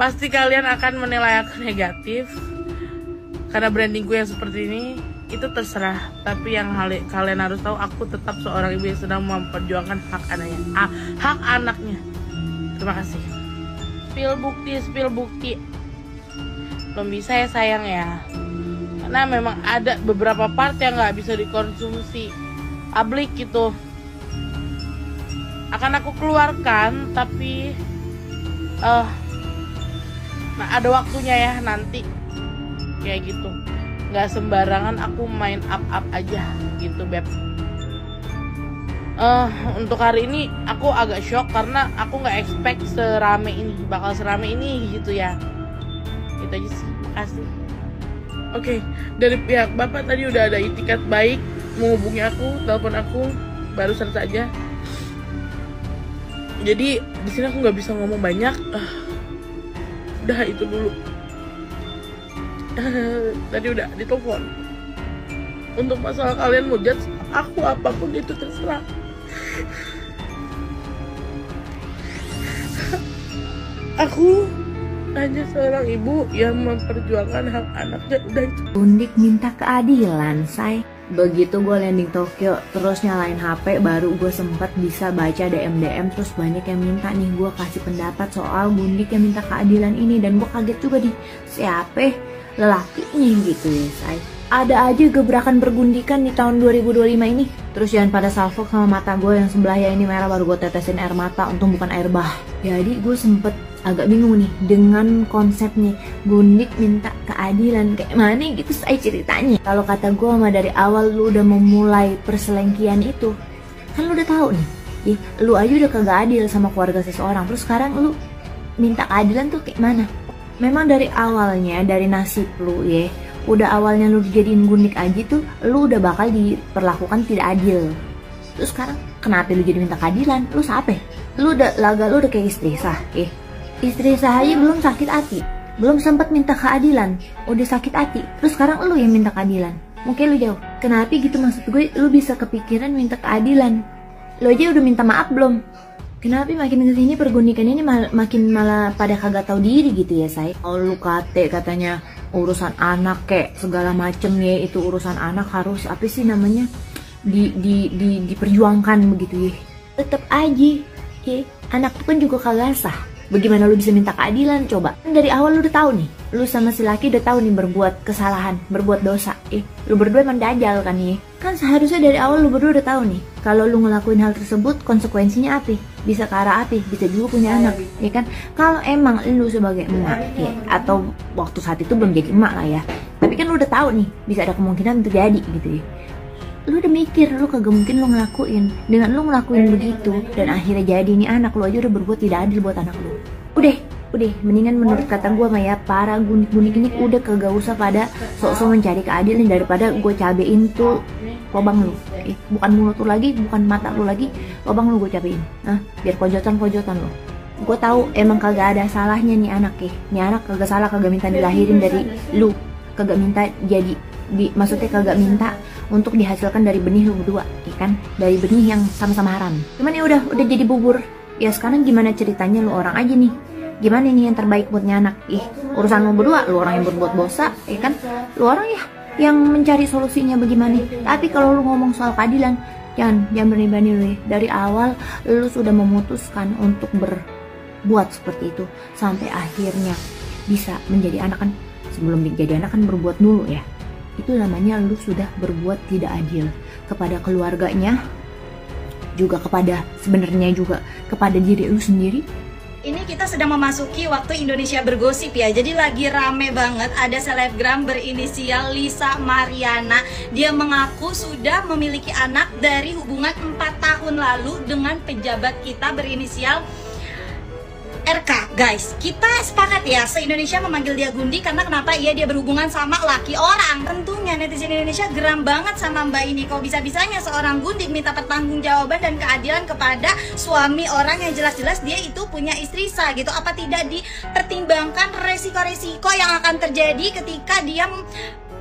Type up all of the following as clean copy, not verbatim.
Pasti kalian akan menilai aku negatif karena brandingku yang seperti ini. Itu terserah, tapi yang kalian harus tahu, aku tetap seorang ibu yang sedang memperjuangkan hak anaknya. Terima kasih. Spill bukti. Belum bisa ya sayang ya, karena memang ada beberapa part yang nggak bisa dikonsumsi publik gitu. Akan aku keluarkan, tapi nah ada waktunya ya nanti, kayak gitu. Nggak sembarangan aku main up aja gitu beb. Untuk hari ini aku agak shock karena aku nggak expect bakal serame ini gitu ya. Itu aja sih, makasih. Oke, dari pihak bapak tadi udah ada itikat baik menghubungi aku, telepon aku barusan saja. Jadi di sini aku nggak bisa ngomong banyak. Udah itu dulu. Tadi udah ditelepon. Untuk masalah kalian mau judge aku apapun itu terserah. Aku hanya seorang ibu yang memperjuangkan hak anaknya, udah itu. Gundik minta keadilan, say. Begitu gue landing Tokyo, terus nyalain HP, baru gue sempat bisa baca DM, terus banyak yang minta nih gue kasih pendapat soal Gundik yang minta keadilan ini. Dan gue kaget juga nih, siapa lelakinya gitu ya, say. Ada aja gebrakan bergundikan di tahun 2025 ini. Terus jangan pada salfok sama mata gue yang sebelahnya ini merah, baru gue tetesin air mata, untung bukan air bah. Jadi gue sempet agak bingung nih dengan konsepnya Gundik minta keadilan kayak mana gitu saya ceritanya. Kalau kata gue mah dari awal lu udah memulai perselengkian itu, kan lu udah tahu nih, lu aja udah kagak adil sama keluarga seseorang, terus sekarang lu minta keadilan tuh kayak mana? Memang dari awalnya, dari nasib lu ya, udah awalnya lu dijadiin Gundik aja tuh lu udah bakal diperlakukan tidak adil. Terus sekarang kenapa lu jadi minta keadilan? Lu siapa? Lu udah kayak istri sah, istri sah aja belum sakit hati, belum sempat minta keadilan, udah sakit hati. Terus sekarang lu yang minta keadilan. Mungkin lu jauh. Kenapa gitu, maksud gue lu bisa kepikiran minta keadilan? Lu aja udah minta maaf belum? Kenapa makin kesini pergundikan ini makin malah pada kagak tahu diri gitu ya, say? Oh lu katanya urusan anak kayak segala macem ya, itu urusan anak harus apa sih namanya diperjuangkan begitu ya. Tetep aja ya, anak tuh kan juga kagak sah. Bagaimana lu bisa minta keadilan coba? Kan dari awal lu udah tahu nih, lu sama si laki udah tahu nih berbuat kesalahan, berbuat dosa. Lu berdua emang dajal kan nih. Kan seharusnya dari awal lu berdua udah tahu nih, kalau lu ngelakuin hal tersebut konsekuensinya apa? Bisa ke arah apa? Bisa juga punya anak, ya kan? Kalau emang lu sebagai emak ya, atau waktu saat itu belum jadi emak lah ya, tapi kan lu udah tahu nih bisa ada kemungkinan terjadi gitu ya. Lu udah mikir, lu kagak mungkin lu ngelakuin. Dengan lu ngelakuin begitu dan akhirnya jadi ini anak lu aja udah berbuat tidak adil buat anak lu. Udah, mendingan menurut kata gue mah ya, para gundik-gundik ini udah kagak usah pada sok-sok mencari keadilan daripada gue cabein tuh lobang lu. Bukan mulut lu lagi, bukan mata lu lagi, lobang lu gue cabein. Biar pojotan lu. Gue tahu emang kagak ada salahnya nih anak ya. Nih anak kagak salah, kagak minta dilahirin dari lu, kagak minta jadi maksudnya kagak minta untuk dihasilkan dari benih lu berdua, ya kan? Dari benih yang sama-sama haram. Cuman ya udah jadi bubur. Ya sekarang gimana ceritanya, lu orang aja nih. Gimana nih yang terbaik buatnya anak? Urusan lu berdua, lu orang yang berbuat dosa, ya kan? Lu orang ya yang mencari solusinya bagaimana. Tapi kalau lu ngomong soal keadilan, jangan berani-berani lu ya. Dari awal lu sudah memutuskan untuk berbuat seperti itu sampai akhirnya bisa menjadi anak kan. Sebelum menjadi anak kan berbuat dulu ya. Itu namanya lu sudah berbuat tidak adil kepada keluarganya, juga kepada sebenarnya juga kepada diri lu sendiri. Ini kita sedang memasuki waktu Indonesia bergosip ya. Jadi lagi rame banget, ada selebgram berinisial Lisa Mariana. Dia mengaku sudah memiliki anak dari hubungan 4 tahun lalu dengan pejabat kita berinisial RK. Guys, kita sepakat ya, se-Indonesia memanggil dia Gundik karena kenapa? Dia berhubungan sama laki orang. Tentunya netizen Indonesia geram banget sama mbak ini. Kok bisa-bisanya seorang Gundik minta pertanggungjawaban dan keadilan kepada suami orang yang jelas-jelas dia itu punya istri sah gitu. Apa tidak dipertimbangkan resiko-resiko yang akan terjadi ketika dia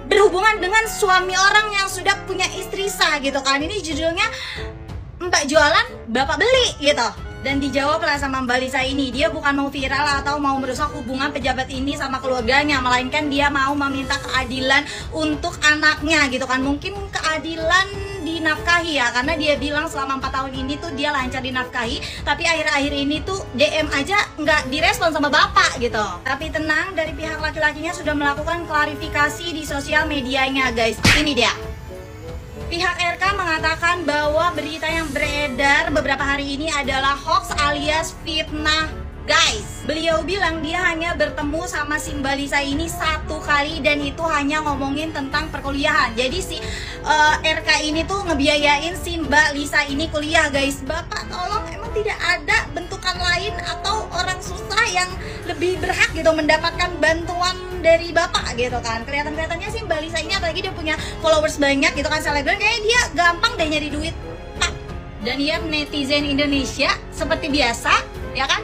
berhubungan dengan suami orang yang sudah punya istri sah gitu kan? Ini judulnya Mbak jualan, Bapak beli gitu. Dan dijawablah sama Mbak Lisa ini, dia bukan mau viral atau mau merusak hubungan pejabat ini sama keluarganya, melainkan dia mau meminta keadilan untuk anaknya gitu kan. Mungkin keadilan dinafkahi ya, karena dia bilang selama 4 tahun ini tuh dia lancar dinafkahi, tapi akhir-akhir ini tuh DM aja nggak direspon sama bapak gitu. Tapi tenang, dari pihak laki-lakinya sudah melakukan klarifikasi di sosial medianya guys. Ini dia. Pihak RK mengatakan bahwa berita yang beredar beberapa hari ini adalah hoax alias fitnah guys. Beliau bilang dia hanya bertemu sama si Mbak Lisa ini 1 kali dan itu hanya ngomongin tentang perkuliahan. Jadi si RK ini tuh ngebiayain si Mbak Lisa ini kuliah guys. Bapak tolong, emang tidak ada bentukan lain atau orang susah yang lebih berhak gitu mendapatkan bantuan dari bapak gitu kan. Kelihatan-kelihatannya sih Mbak Lisa ini, apalagi dia punya followers banyak gitu kan, selebgram, kayaknya dia gampang deh nyari duit Pak. Dan ya netizen Indonesia seperti biasa ya kan,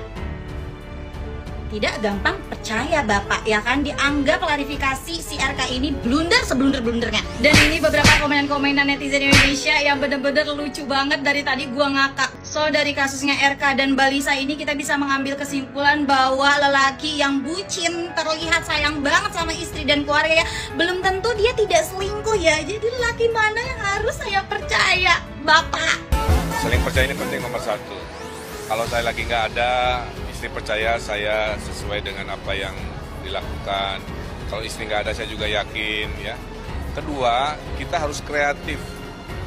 tidak gampang percaya bapak ya kan. Dianggap klarifikasi si RK ini blunder seblunder-blundernya. Dan ini beberapa komenan-komenan netizen Indonesia yang bener-bener lucu banget, dari tadi gua ngakak. So dari kasusnya RK dan Mbak Lisa ini kita bisa mengambil kesimpulan bahwa lelaki yang bucin terlihat sayang banget sama istri dan keluarga ya, belum tentu dia tidak selingkuh ya. Jadi lelaki mana yang harus saya percaya bapak? Saling percaya ini penting nomor 1. Kalau saya lagi nggak ada, istri percaya saya sesuai dengan apa yang dilakukan. Kalau istri nggak ada, saya juga yakin ya. Kedua, kita harus kreatif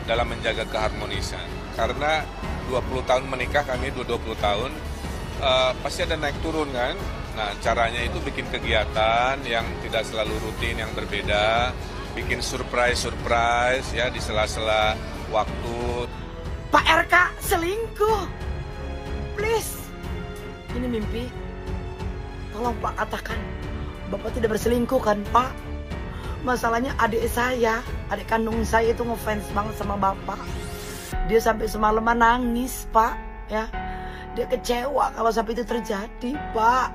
dalam menjaga keharmonisan. Karena 20 tahun menikah, kami 20 tahun, pasti ada naik turun kan. Nah, caranya itu bikin kegiatan yang tidak selalu rutin, yang berbeda. Bikin surprise ya di sela-sela waktu. Pak RK selingkuh. Please. Ini mimpi. Tolong Pak katakan, Bapak tidak berselingkuh kan Pak? Masalahnya adik saya, adik kandung saya itu ngefans banget sama Bapak. Dia sampai semalaman nangis Pak, ya. Dia kecewa kalau sampai itu terjadi Pak.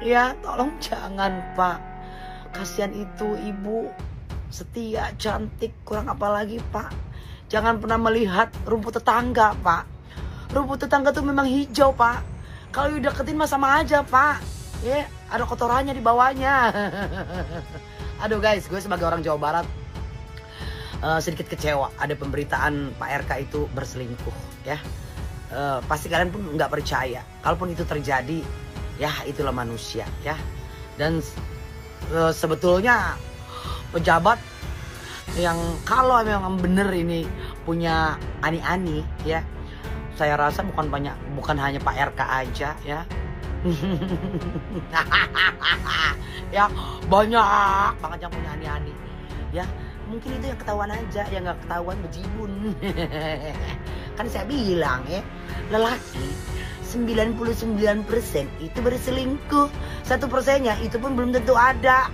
Ya, tolong jangan Pak. Kasihan itu ibu, setia, cantik, kurang apa lagi Pak. Jangan pernah melihat rumput tetangga Pak. Rumput tetangga tuh memang hijau Pak. Kalau deketin mah sama aja Pak. Ya, ada kotorannya di bawahnya. Aduh guys, gue sebagai orang Jawa Barat sedikit kecewa ada pemberitaan Pak RK itu berselingkuh ya. Pasti kalian pun nggak percaya. Kalaupun itu terjadi, ya itulah manusia ya. Dan sebetulnya pejabat yang kalau memang bener ini punya ani-ani ya, saya rasa bukan hanya Pak RK aja ya. Ya banyak banget yang punya ani-ani ya. Mungkin itu yang ketahuan aja, yang nggak ketahuan bejibun. Kan saya bilang ya, lelaki 99% itu berselingkuh, 1%-nya itu pun belum tentu ada.